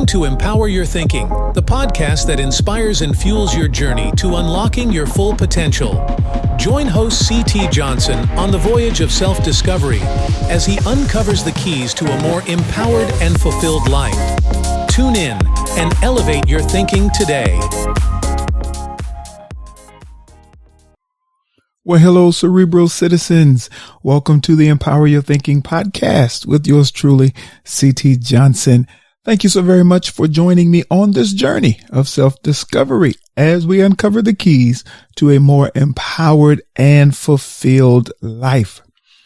to Empower Your Thinking, the podcast that inspires and fuels your journey to unlocking your full potential. Join host C.T. Johnson on the voyage of self-discovery as he uncovers the keys to a more empowered and fulfilled life. Tune in and elevate your thinking today. Well, hello, cerebral citizens. Welcome to the Empower Your Thinking podcast with yours truly, C.T. Johnson. Thank you so very much for joining me on this journey of self-discovery as we uncover the keys to a more empowered and fulfilled life.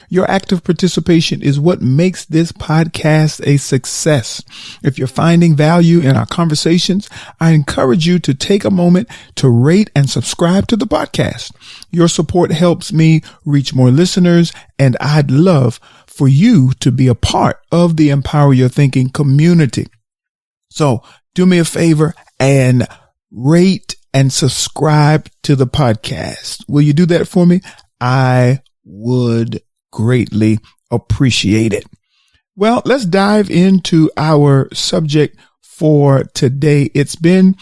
Your active participation is what makes this podcast a success. If you're finding value in our conversations, I encourage you to take a moment to rate and subscribe to the podcast. Your support helps me reach more listeners, and I'd love for you to be a part of the Empower Your Thinking community. So do me a favor and rate and subscribe to the podcast. Will you do that for me? I would greatly appreciate it. Well, let's dive into our subject for today. It's been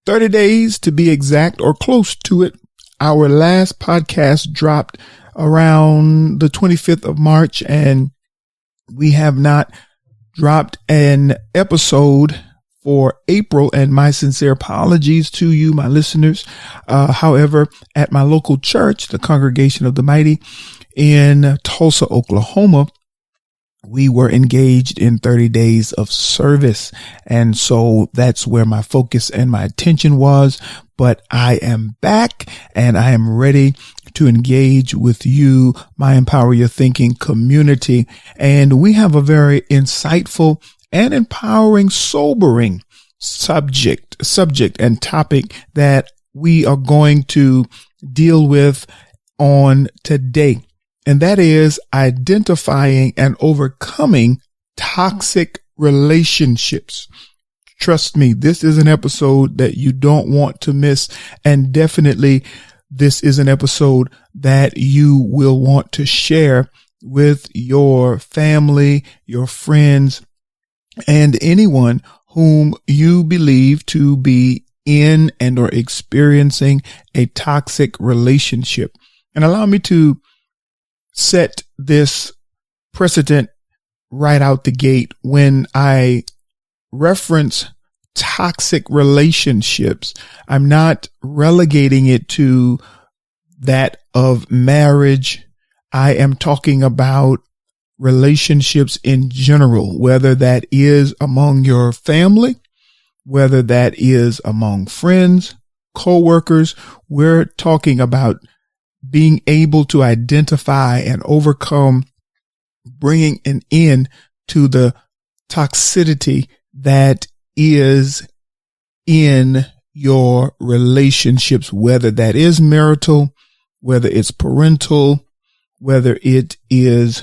30 days to be exact, or close to it. Our last podcast dropped around the 25th of March, and we have not dropped an episode for April, and my sincere apologies to you, my listeners. However, at my local church, the Congregation of the Mighty in Tulsa, Oklahoma, we were engaged in 30 days of service. And so that's where my focus and my attention was. But I am back and I am ready to engage with you, my Empower Your Thinking community. And we have a very insightful and empowering, sobering subject and topic that we are going to deal with on today. And that is identifying and overcoming toxic relationships. Trust me, this is an episode that you don't want to miss. And definitely this is an episode that you will want to share with your family, your friends, and anyone whom you believe to be in and or experiencing a toxic relationship. And allow me to set this precedent right out the gate. When I reference toxic relationships, I'm not relegating it to that of marriage. I am talking about relationships in general, whether that is among your family, whether that is among friends, co-workers. We're talking about being able to identify and overcome, bringing an end to the toxicity that is in your relationships, whether that is marital, whether it's parental, whether it is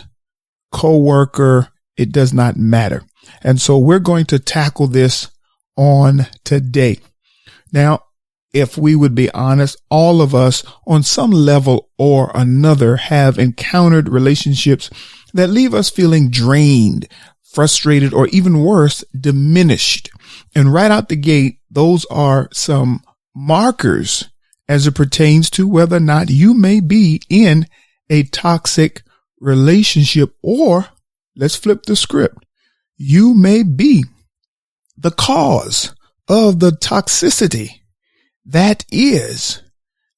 co-worker, it does not matter. And so we're going to tackle this on today. Now, if we would be honest, all of us on some level or another have encountered relationships that leave us feeling drained, frustrated, or even worse, diminished. And right out the gate, those are some markers as it pertains to whether or not you may be in a toxic relationship, or let's flip the script. You may be the cause of the toxicity that is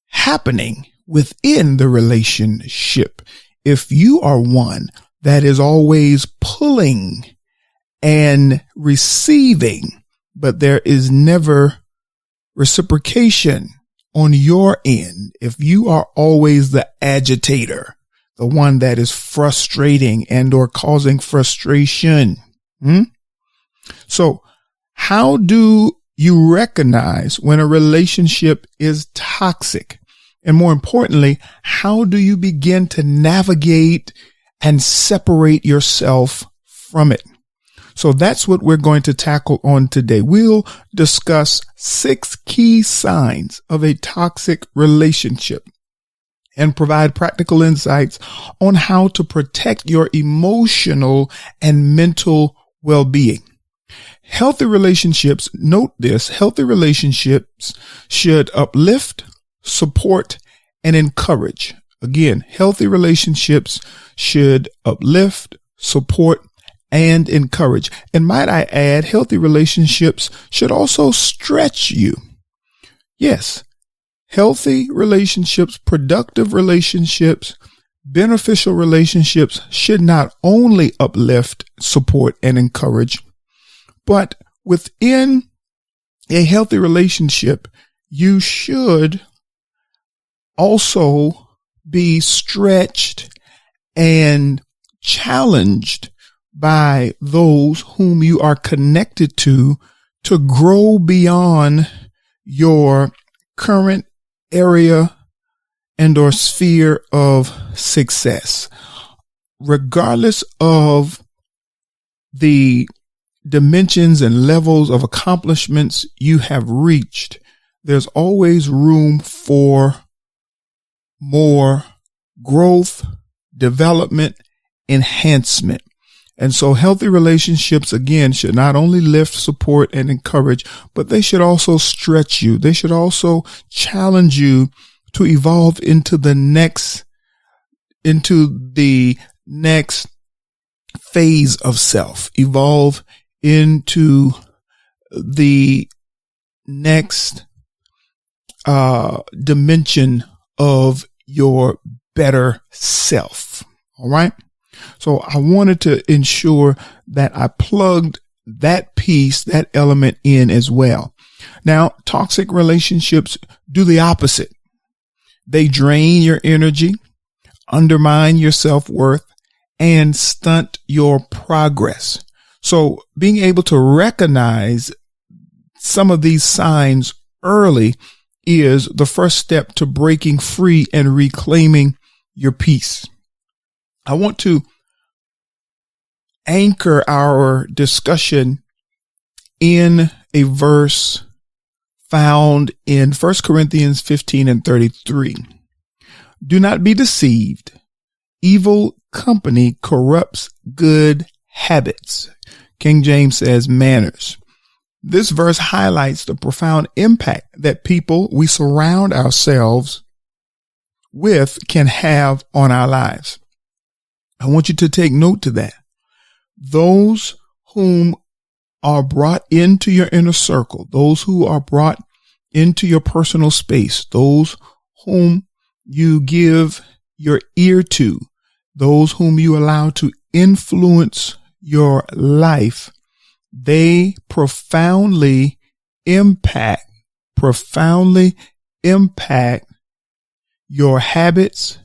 happening within the relationship. If you are one that is always pulling and receiving, but there is never reciprocation on your end, if you are always the agitator, the one that is frustrating and or causing frustration. So how do you recognize when a relationship is toxic? And more importantly, how do you begin to navigate and separate yourself from it? So that's what we're going to tackle on today. We'll discuss 6 key signs of a toxic relationship and provide practical insights on how to protect your emotional and mental well-being. Healthy relationships, note this, healthy relationships should uplift, support, and encourage. Again, healthy relationships should uplift, support, and encourage. And might I add, healthy relationships should also stretch you. Yes, healthy relationships, productive relationships, beneficial relationships should not only uplift, support, and encourage, but within a healthy relationship, you should also be stretched and challenged by those whom you are connected to grow beyond your current area and or sphere of success. Regardless of the dimensions and levels of accomplishments you have reached, there's always room for more growth, development, enhancement. And so healthy relationships, again, should not only lift, support, and encourage, but they should also stretch you. They should also challenge you to evolve into the next phase of self, evolve into the next dimension of your better self. All right. So I wanted to ensure that I plugged that piece, that element in as well. Now, toxic relationships do the opposite. They drain your energy, undermine your self-worth, and stunt your progress. So being able to recognize some of these signs early is the first step to breaking free and reclaiming your peace. I want to anchor our discussion in a verse found in 1 Corinthians 15:33. Do not be deceived. Evil company corrupts good habits. King James says manners. This verse highlights the profound impact that people we surround ourselves with can have on our lives. I want you to take note to that. Those whom are brought into your inner circle, those who are brought into your personal space, those whom you give your ear to, those whom you allow to influence your life, they profoundly impact your habits,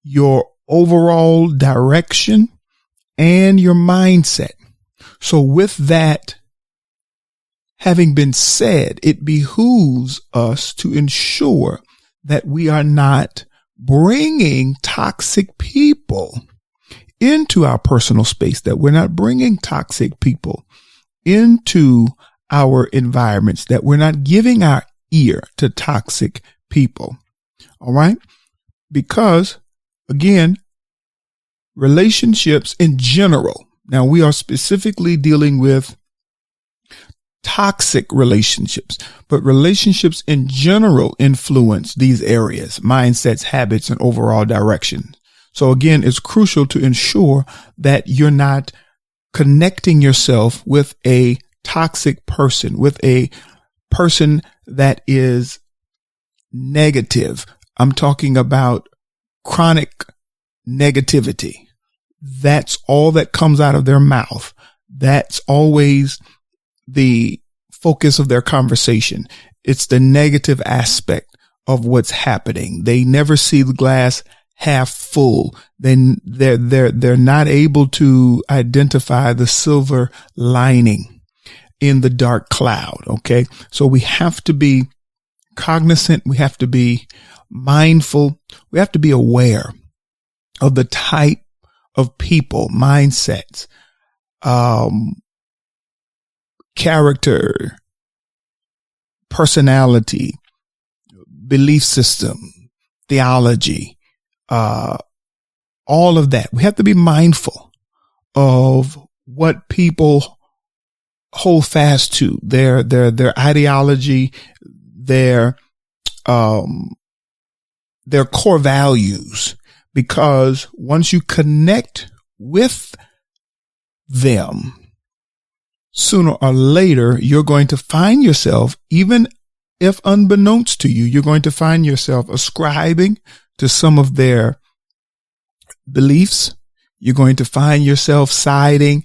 your overall direction, and your mindset. So with that having been said, it behooves us to ensure that we are not bringing toxic people into our personal space, that we're not bringing toxic people into our environments, that we're not giving our ear to toxic people. All right. Because again, relationships in general. Now we are specifically dealing with toxic relationships, but relationships in general influence these areas, mindsets, habits, and overall direction. So again, it's crucial to ensure that you're not connecting yourself with a toxic person, with a person that is negative. I'm talking about chronic negativity. That's all that comes out of their mouth. That's always the focus of their conversation. It's the negative aspect of what's happening. They never see the glass half full. They're not able to identify the silver lining in the dark cloud. Okay. So we have to be cognizant. We have to be mindful. We have to be aware of the type of people, mindsets, character, personality, belief system, theology, all of that. We have to be mindful of what people hold fast to, their ideology, their core values, because once you connect with them, sooner or later, you're going to find yourself, even if unbeknownst to you, you're going to find yourself ascribing to some of their beliefs. You're going to find yourself siding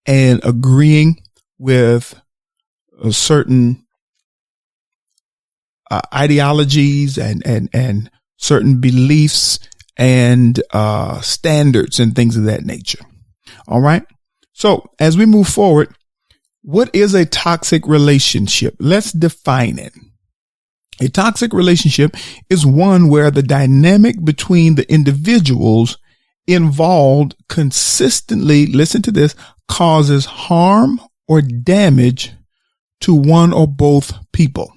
and agreeing with certain ideologies and certain beliefs and standards and things of that nature. All right. So as we move forward, what is a toxic relationship? Let's define it. A toxic relationship is one where the dynamic between the individuals involved consistently, listen to this, causes harm or damage to one or both people.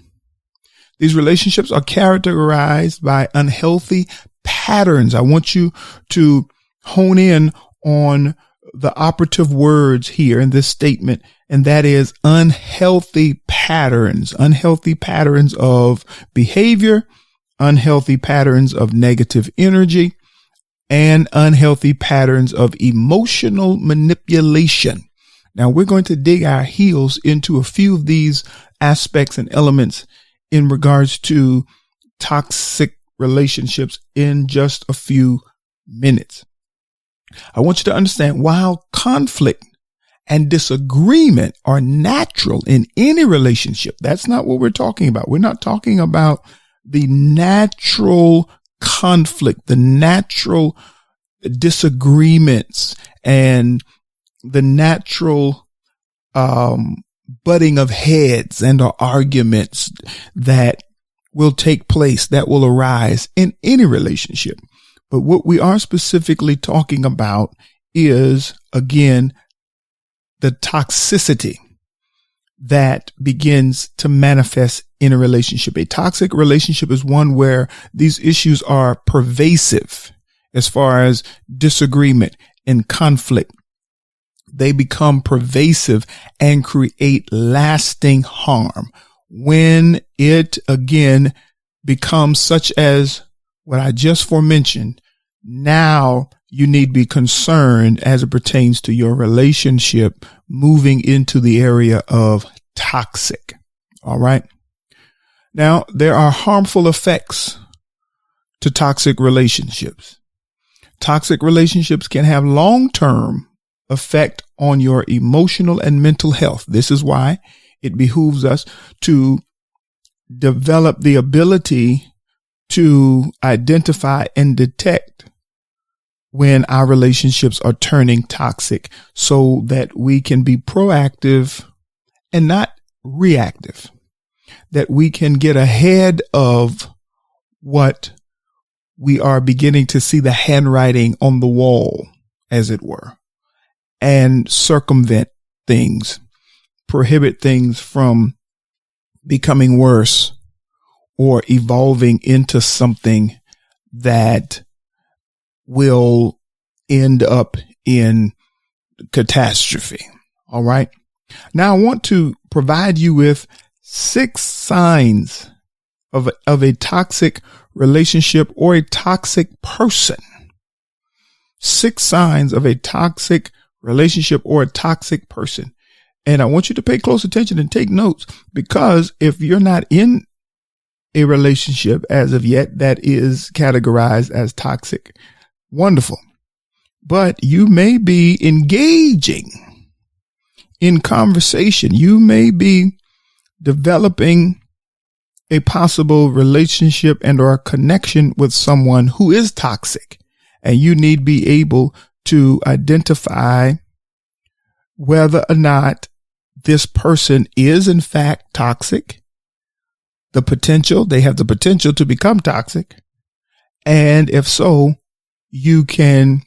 These relationships are characterized by unhealthy patterns. I want you to hone in on the operative words here in this statement, and that is unhealthy patterns of behavior, unhealthy patterns of negative energy, and unhealthy patterns of emotional manipulation. Now, we're going to dig our heels into a few of these aspects and elements in regards to toxic relationships in just a few minutes. I want you to understand, while conflict and disagreement are natural in any relationship, that's not what we're talking about. We're not talking about the natural conflict, the natural disagreements, and the natural butting of heads and or arguments that will take place, that will arise in any relationship. But what we are specifically talking about is, again, the toxicity that begins to manifest in a relationship. A toxic relationship is one where these issues are pervasive as far as disagreement and conflict. They become pervasive and create lasting harm when it, again, becomes such as what I just forementioned. Now you need to be concerned as it pertains to your relationship moving into the area of toxic. All right. Now, there are harmful effects to toxic relationships. Toxic relationships can have long-term effect on your emotional and mental health. This is why it behooves us to develop the ability to identify and detect when our relationships are turning toxic, so that we can be proactive and not reactive, that we can get ahead of what we are beginning to see the handwriting on the wall, as it were, and circumvent things, prohibit things from becoming worse or evolving into something that will end up in catastrophe. All right. Now I want to provide you with 6 signs of a toxic relationship or a toxic person. 6 signs of a toxic relationship or a toxic person. And I want you to pay close attention and take notes, because if you're not in a relationship as of yet that is categorized as toxic, wonderful. But you may be engaging in conversation. You may be developing a possible relationship and or connection with someone who is toxic, and you need to be able to identify whether or not this person is in fact toxic, they have the potential to become toxic. And if so, you can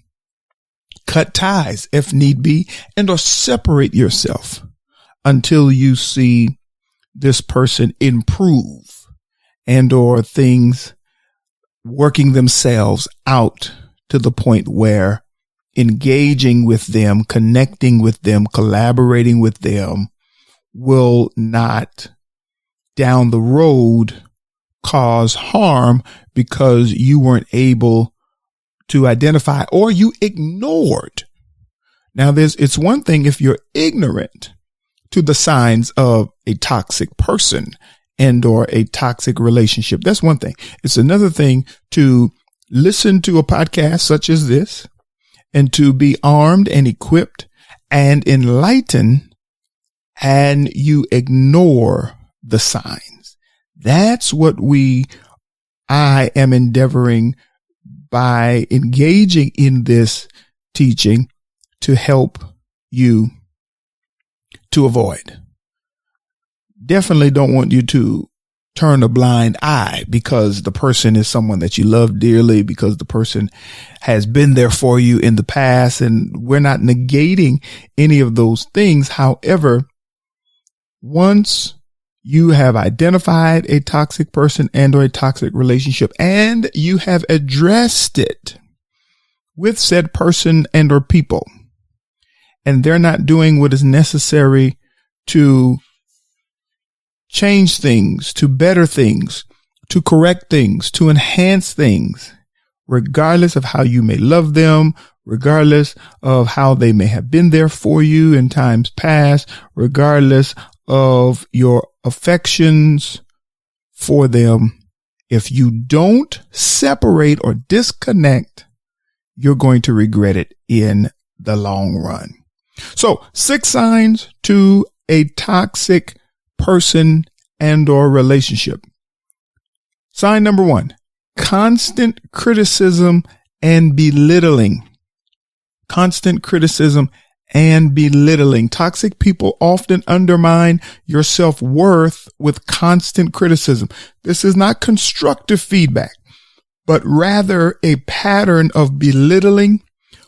cut ties if need be, and or separate yourself until you see this person improve and or things working themselves out to the point where engaging with them, connecting with them, collaborating with them will not down the road cause harm because you weren't able to identify or you ignored. Now it's one thing if you're ignorant to the signs of a toxic person and or a toxic relationship. That's one thing. It's another thing to listen to a podcast such as this and to be armed and equipped and enlightened and you ignore the signs. That's what I am endeavoring by engaging in this teaching to help you to avoid. Definitely don't want you to turn a blind eye because the person is someone that you love dearly, because the person has been there for you in the past, and we're not negating any of those things. However, once you have identified a toxic person and or a toxic relationship and you have addressed it with said person and or people, and they're not doing what is necessary to change things, to better things, to correct things, to enhance things, regardless of how you may love them, regardless of how they may have been there for you in times past, regardless of your affections for them. If you don't separate or disconnect, you're going to regret it in the long run. So 6 signs to a toxic person and or relationship. Sign number 1, constant criticism and belittling. Constant criticism and belittling. Toxic people often undermine your self-worth with constant criticism. This is not constructive feedback, but rather a pattern of belittling,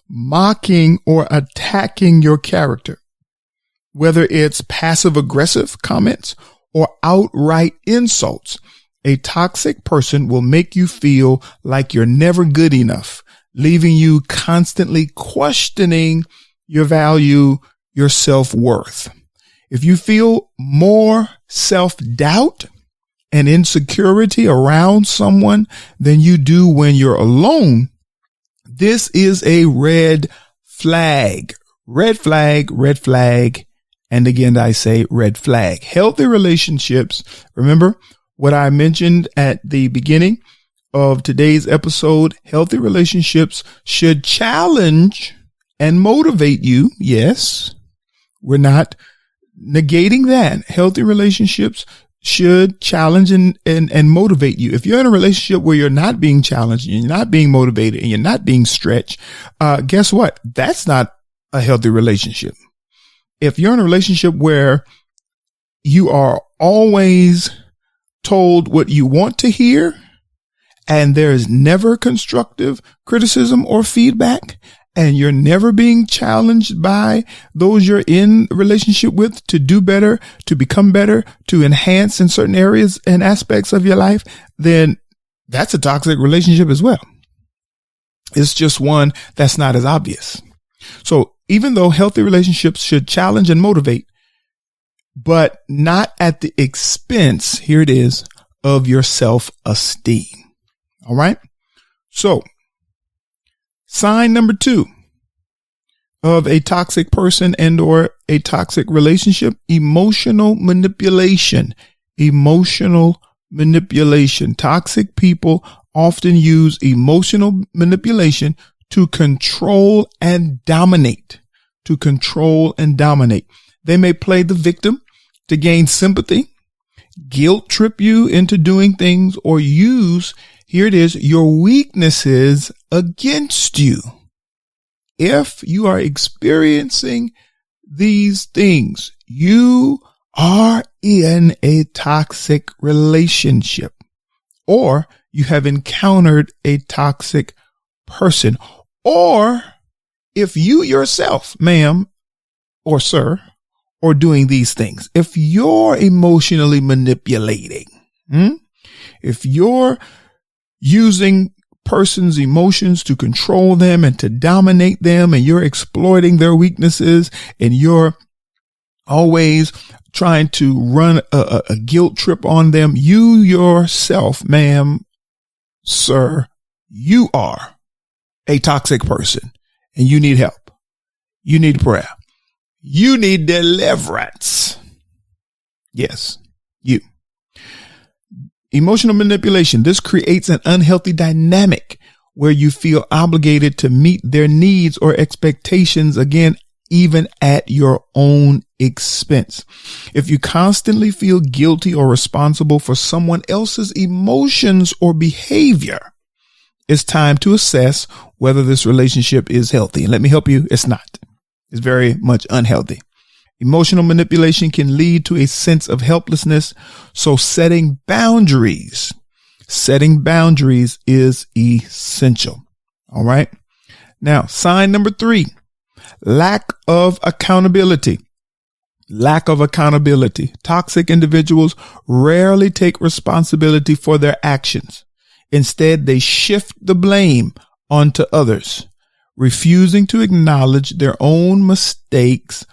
mocking, or attacking your character. Whether it's passive-aggressive comments or outright insults, a toxic person will make you feel like you're never good enough, leaving you constantly questioning your value, your self-worth. If you feel more self-doubt and insecurity around someone than you do when you're alone, this is a red flag. Red flag, red flag. And again, I say red flag. Healthy relationships. Remember what I mentioned at the beginning of today's episode? Healthy relationships should challenge and motivate you. Yes, we're not negating that. Healthy relationships should challenge and motivate you. If you're in a relationship where you're not being challenged, you're not being motivated, and you're not being stretched, guess what? That's not a healthy relationship. If you're in a relationship where you are always told what you want to hear and there is never constructive criticism or feedback, and you're never being challenged by those you're in a relationship with to do better, to become better, to enhance in certain areas and aspects of your life, then that's a toxic relationship as well. It's just one that's not as obvious. So even though healthy relationships should challenge and motivate, but not at the expense, here it is, of your self-esteem. All right. So sign number 2 of a toxic person and or a toxic relationship: emotional manipulation. Emotional manipulation. Toxic people often use emotional manipulation to control and dominate. To control and dominate. They may play the victim to gain sympathy, guilt trip you into doing things, or use, here it is, your weaknesses against you. If you are experiencing these things, you are in a toxic relationship, or you have encountered a toxic person, or if you yourself, ma'am or sir, are doing these things. If you're emotionally manipulating, if you're using person's emotions to control them and to dominate them, and you're exploiting their weaknesses, and you're always trying to run a guilt trip on them. You yourself, ma'am, sir, you are a toxic person and you need help. You need prayer. You need deliverance. Yes, you. Emotional manipulation. This creates an unhealthy dynamic where you feel obligated to meet their needs or expectations, again, even at your own expense. If you constantly feel guilty or responsible for someone else's emotions or behavior, it's time to assess whether this relationship is healthy. And let me help you, it's not. It's very much unhealthy. Emotional manipulation can lead to a sense of helplessness. So setting boundaries is essential. All right. Now, sign number 3, lack of accountability. Lack of accountability. Toxic individuals rarely take responsibility for their actions. Instead, they shift the blame onto others, refusing to acknowledge their own mistakes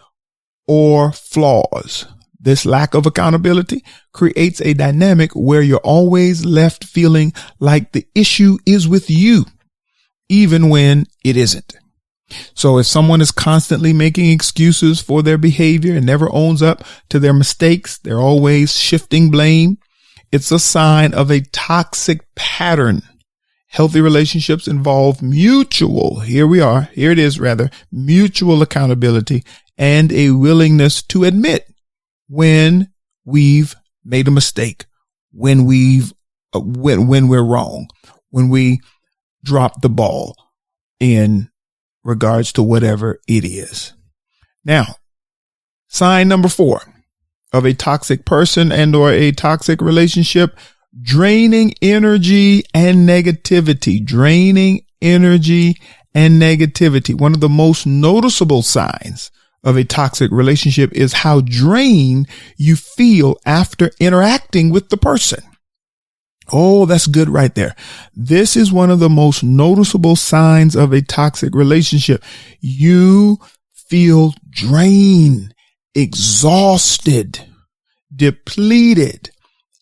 or flaws. This lack of accountability creates a dynamic where you're always left feeling like the issue is with you, even when it isn't. So if someone is constantly making excuses for their behavior and never owns up to their mistakes, they're always shifting blame, it's a sign of a toxic pattern. Healthy relationships involve mutual accountability and a willingness to admit when we've made a mistake, when we're wrong, when we drop the ball in regards to whatever it is. Now, sign number 4 of a toxic person and or a toxic relationship: draining energy and negativity. One of the most noticeable signs of a toxic relationship is how drained you feel after interacting with the person. Oh, that's good right there. This is one of the most noticeable signs of a toxic relationship. You feel drained, exhausted, depleted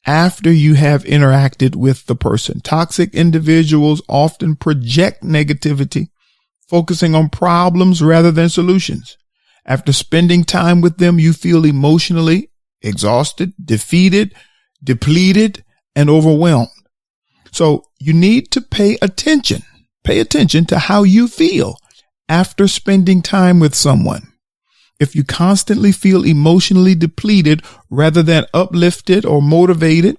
after you have interacted with the person. Toxic individuals often project negativity, focusing on problems rather than solutions. After spending time with them, you feel emotionally exhausted, defeated, depleted, and overwhelmed. So you need to pay attention to how you feel after spending time with someone. If you constantly feel emotionally depleted rather than uplifted or motivated,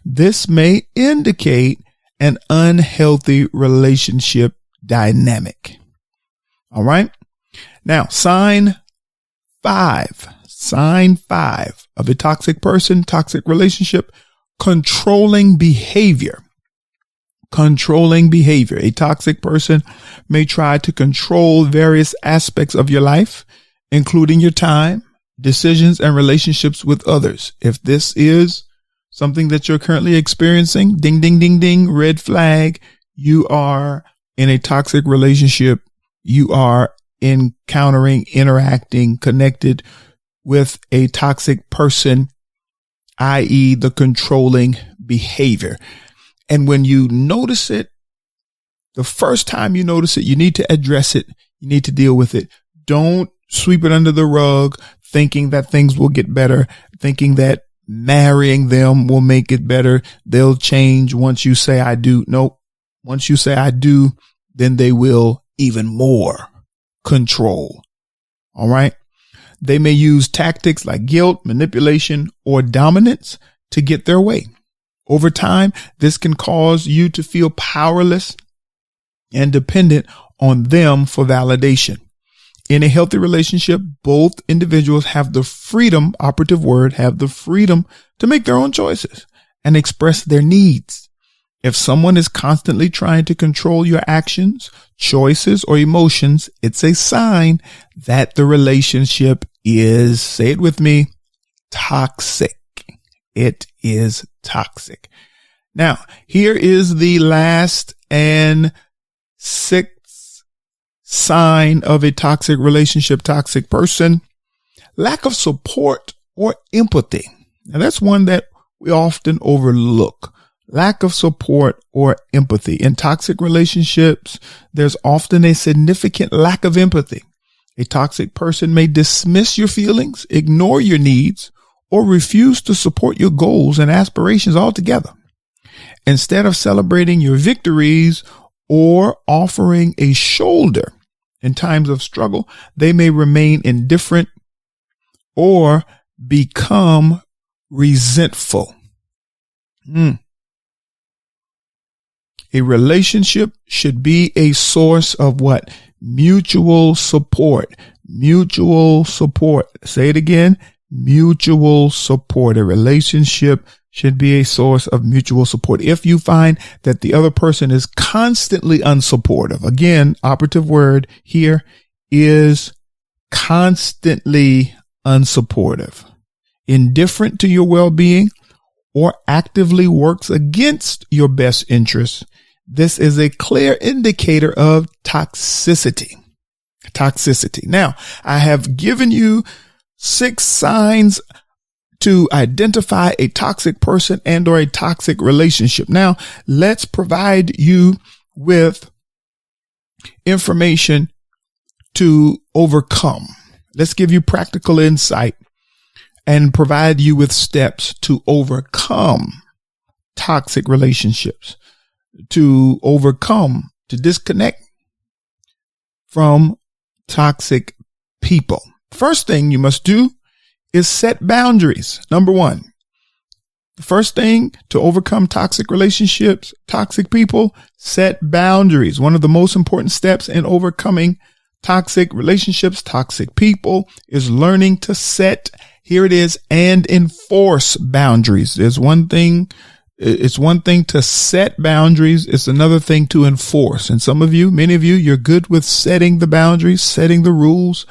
this may indicate an unhealthy relationship dynamic. All right. Now, sign 5 of a toxic person, toxic relationship: controlling behavior. A toxic person may try to control various aspects of your life, including your time, decisions, and relationships with others. If this is something that you're currently experiencing, ding, ding, ding, ding, red flag. You are in a toxic relationship. You are interacting, connected with a toxic person, i.e. the controlling behavior. And when you notice it, the first time you notice it, you need to address it. You need to deal with it. Don't sweep it under the rug, thinking that things will get better, thinking that marrying them will make it better. They'll change once you say I do. Nope. Once you say I do, then they will even more control. All right. They may use tactics like guilt, manipulation, or dominance to get their way. Over time, this can cause you to feel powerless and dependent on them for validation. In a healthy relationship, both individuals have the freedom, operative word, have the freedom to make their own choices and express their needs. If someone is constantly trying to control your actions, choices, or emotions, it's a sign that the relationship is, say it with me, toxic. It is toxic. Now, here is the last and 6th sign of a toxic relationship, toxic person: lack of support or empathy. Now that's one that we often overlook. Lack of support or empathy. In toxic relationships, there's often a significant lack of empathy. A toxic person may dismiss your feelings, ignore your needs, or refuse to support your goals and aspirations altogether. Instead of celebrating your victories or offering a shoulder in times of struggle, they may remain indifferent or become resentful. A relationship should be a source of what? Mutual support. Mutual support. Say it again. Mutual support. A relationship should be a source of mutual support. If you find that the other person is constantly unsupportive, again, operative word here is constantly unsupportive, indifferent to your well-being, or actively works against your best interests, this is a clear indicator of toxicity. Toxicity. Now, I have given you 6 signs to identify a toxic person and or a toxic relationship. Now, let's provide you with information to overcome. Let's give you practical insight and provide you with steps to overcome toxic relationships, to overcome, to disconnect from toxic people. First thing you must do is set boundaries. Number 1, the first thing to overcome toxic relationships, toxic people, set boundaries. One of the most important steps in overcoming toxic relationships, toxic people is learning to set, here it is, and enforce boundaries. It's one thing to set boundaries. It's another thing to enforce. And some of you, many of you, you're good with setting the boundaries, setting the rules,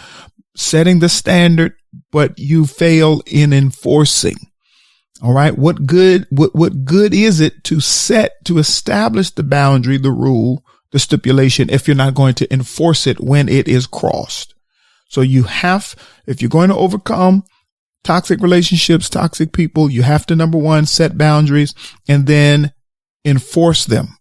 setting the standard, but you fail in enforcing. All right. What good is it to establish the boundary, the rule, the stipulation, if you're not going to enforce it when it is crossed? So if you're going to overcome toxic relationships, toxic people, you have to, number 1, set boundaries and then enforce them.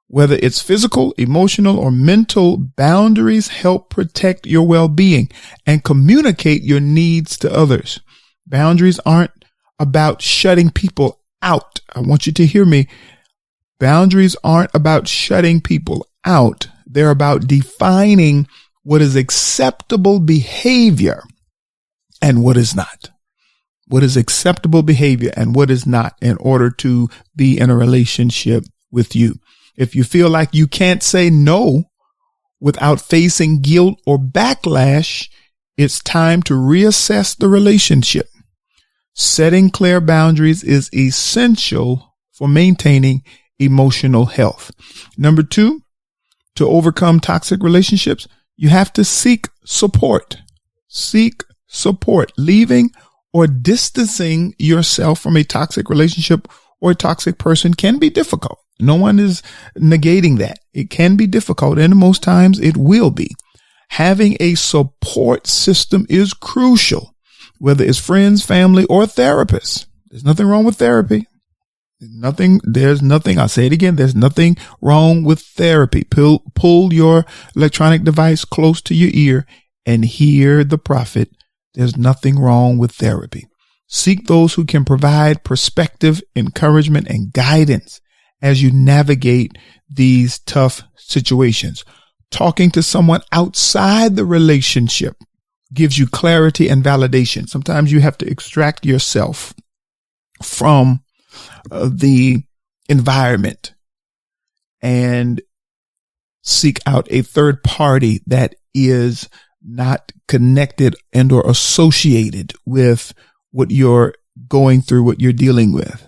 Whether it's physical, emotional, or mental, boundaries help protect your well-being and communicate your needs to others. Boundaries aren't about shutting people out. I want you to hear me. Boundaries aren't about shutting people out. They're about defining what is acceptable behavior and what is not. What is acceptable behavior and what is not in order to be in a relationship with you. If you feel like you can't say no without facing guilt or backlash, it's time to reassess the relationship. Setting clear boundaries is essential for maintaining emotional health. Number 2, to overcome toxic relationships, you have to seek support. Seek support. Leaving or distancing yourself from a toxic relationship or a toxic person can be difficult. No one is negating that. It can be difficult, and most times it will be. Having a support system is crucial, whether it's friends, family, or therapists. There's nothing wrong with therapy. There's nothing, I'll say it again, there's nothing wrong with therapy. Pull your electronic device close to your ear and hear the prophet. There's nothing wrong with therapy. Seek those who can provide perspective, encouragement, and guidance as you navigate these tough situations. Talking to someone outside the relationship gives you clarity and validation. Sometimes you have to extract yourself from the environment and seek out a third party that is not connected and or associated with what you're going through, what you're dealing with.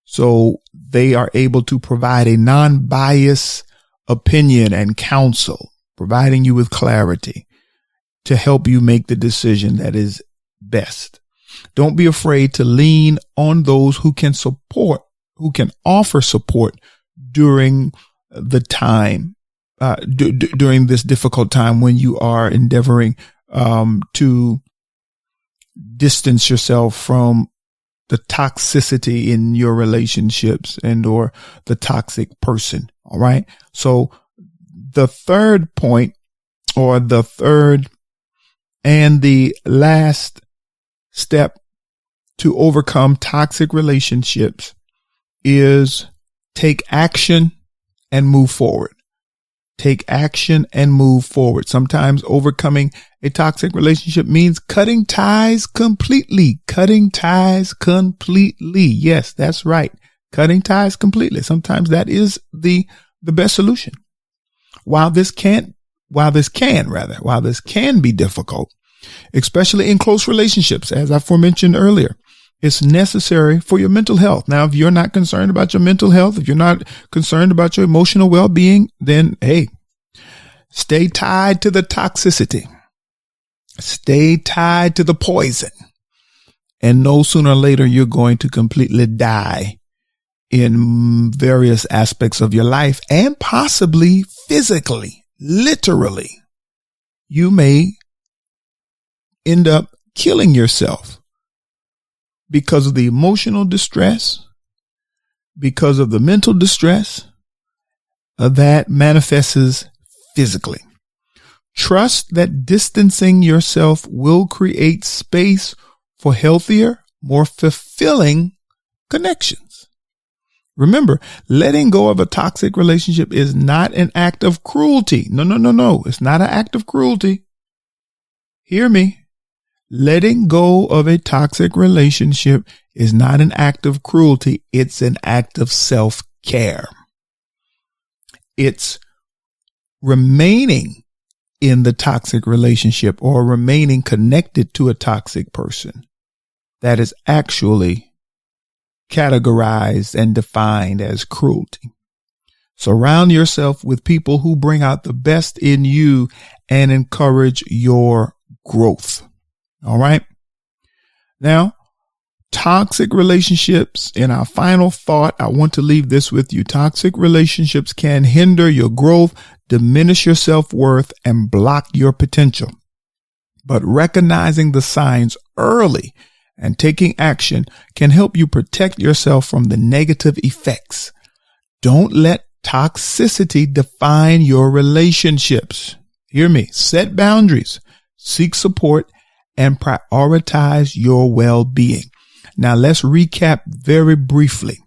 So they are able to provide a non-biased opinion and counsel, providing you with clarity to help you make the decision that is best. Don't be afraid to lean on those who can offer support during the time, during this difficult time when you are endeavoring to distance yourself from the toxicity in your relationships and or the toxic person. All right. So the third point, or the third and the last step to overcome toxic relationships, is take action and move forward. Take action and move forward. Sometimes overcoming a toxic relationship means cutting ties completely. Cutting ties completely. Yes, that's right. Cutting ties completely. Sometimes that is the best solution. While this can be difficult, especially in close relationships, as I aforementioned earlier, it's necessary for your mental health. Now, if you're not concerned about your mental health, if you're not concerned about your emotional well-being, then hey, stay tied to the toxicity. Stay tied to the poison. And no sooner or later, you're going to completely die in various aspects of your life, and possibly physically, literally. You may end up killing yourself because of the emotional distress, because of the mental distress that manifests physically. Trust that distancing yourself will create space for healthier, more fulfilling connections. Remember, letting go of a toxic relationship is not an act of cruelty. No. It's not an act of cruelty. Hear me. Letting go of a toxic relationship is not an act of cruelty. It's an act of self-care. It's remaining in the toxic relationship or remaining connected to a toxic person that is actually categorized and defined as cruelty. Surround yourself with people who bring out the best in you and encourage your growth. All right. Now, toxic relationships, in our final thought, I want to leave this with you. Toxic relationships can hinder your growth, diminish your self-worth, and block your potential. But recognizing the signs early and taking action can help you protect yourself from the negative effects. Don't let toxicity define your relationships. Hear me. Set boundaries, seek support, and prioritize your well-being. Now let's recap very briefly.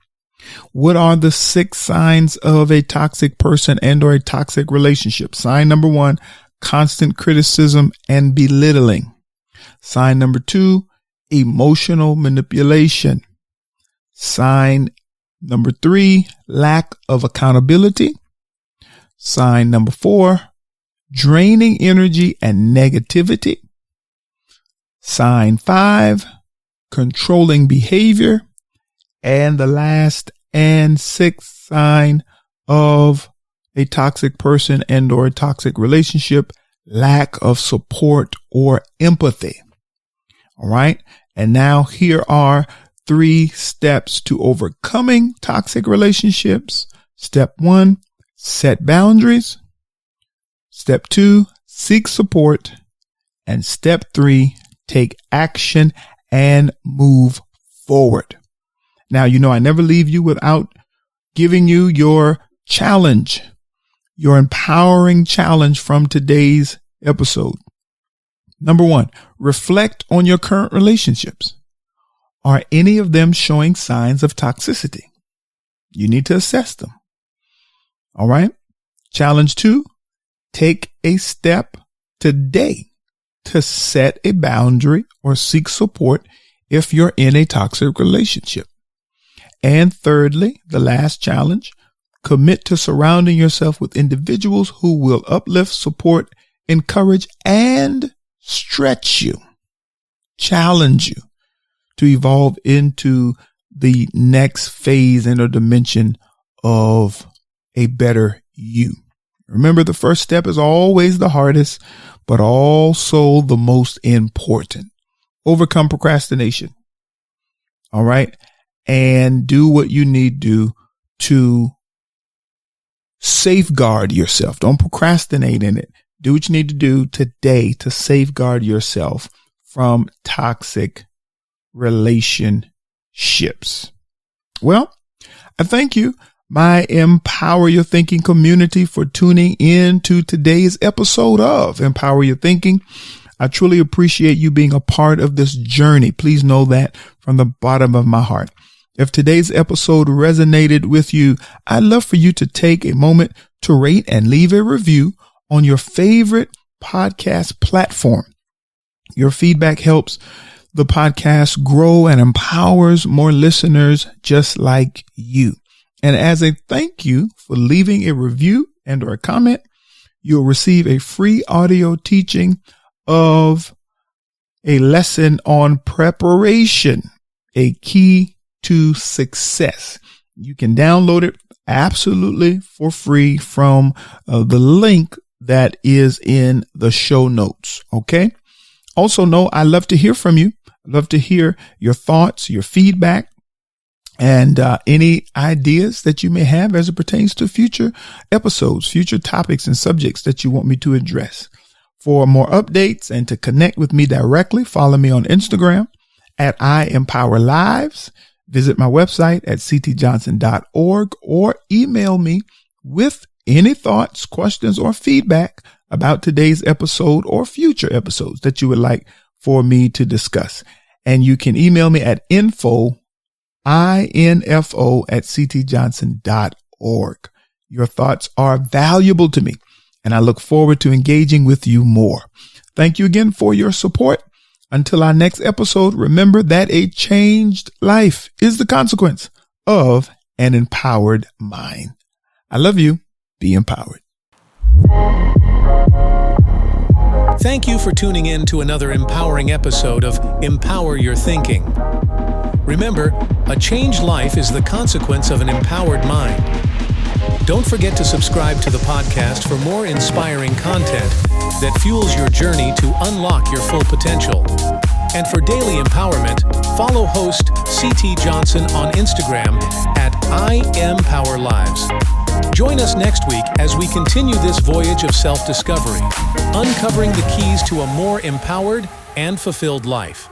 What are the 6 signs of a toxic person and or a toxic relationship? Sign number 1, constant criticism and belittling. Sign number 2, emotional manipulation. Sign number 3, lack of accountability. Sign number 4, draining energy and negativity. Sign 5, controlling behavior. And the last and 6th sign of a toxic person and or a toxic relationship, lack of support or empathy. All right. And now here are 3 steps to overcoming toxic relationships. Step 1, set boundaries. Step 2, seek support. And step 3, take action and move forward. Now, I never leave you without giving you your challenge, your empowering challenge from today's episode. Number 1, reflect on your current relationships. Are any of them showing signs of toxicity? You need to assess them. All right. Challenge 2, take a step today to set a boundary or seek support if you're in a toxic relationship. And thirdly, the last challenge, commit to surrounding yourself with individuals who will uplift, support, encourage, and stretch you, challenge you to evolve into the next phase and or dimension of a better you. Remember, the first step is always the hardest, but also the most important. Overcome procrastination. All right. And do what you need to safeguard yourself. Don't procrastinate in it. Do what you need to do today to safeguard yourself from toxic relationships. Well, I thank you, my Empower Your Thinking community, for tuning in to today's episode of Empower Your Thinking. I truly appreciate you being a part of this journey. Please know that from the bottom of my heart. If today's episode resonated with you, I'd love for you to take a moment to rate and leave a review on your favorite podcast platform. Your feedback helps the podcast grow and empowers more listeners just like you. And as a thank you for leaving a review and or a comment, you'll receive a free audio teaching of a lesson on preparation, a key to success. You can download it absolutely for free from the link that is in the show notes. Okay. Also know I love to hear from you. I love to hear your thoughts, your feedback, and any ideas that you may have as it pertains to future episodes, future topics and subjects that you want me to address. For more updates and to connect with me directly, follow me on Instagram at @IEmpowerLives. Visit my website at ctjohnson.org or email me with any thoughts, questions, or feedback about today's episode or future episodes that you would like for me to discuss. And you can email me at info@ctjohnson.org. Your thoughts are valuable to me, and I look forward to engaging with you more. Thank you again for your support. Until our next episode, remember that a changed life is the consequence of an empowered mind. I love you. Be empowered. Thank you for tuning in to another empowering episode of Empower Your Thinking. Remember, a changed life is the consequence of an empowered mind. Don't forget to subscribe to the podcast for more inspiring content that fuels your journey to unlock your full potential. And for daily empowerment, follow host CT Johnson on Instagram at @IEmpowerLives. Join us next week as we continue this voyage of self-discovery, uncovering the keys to a more empowered and fulfilled life.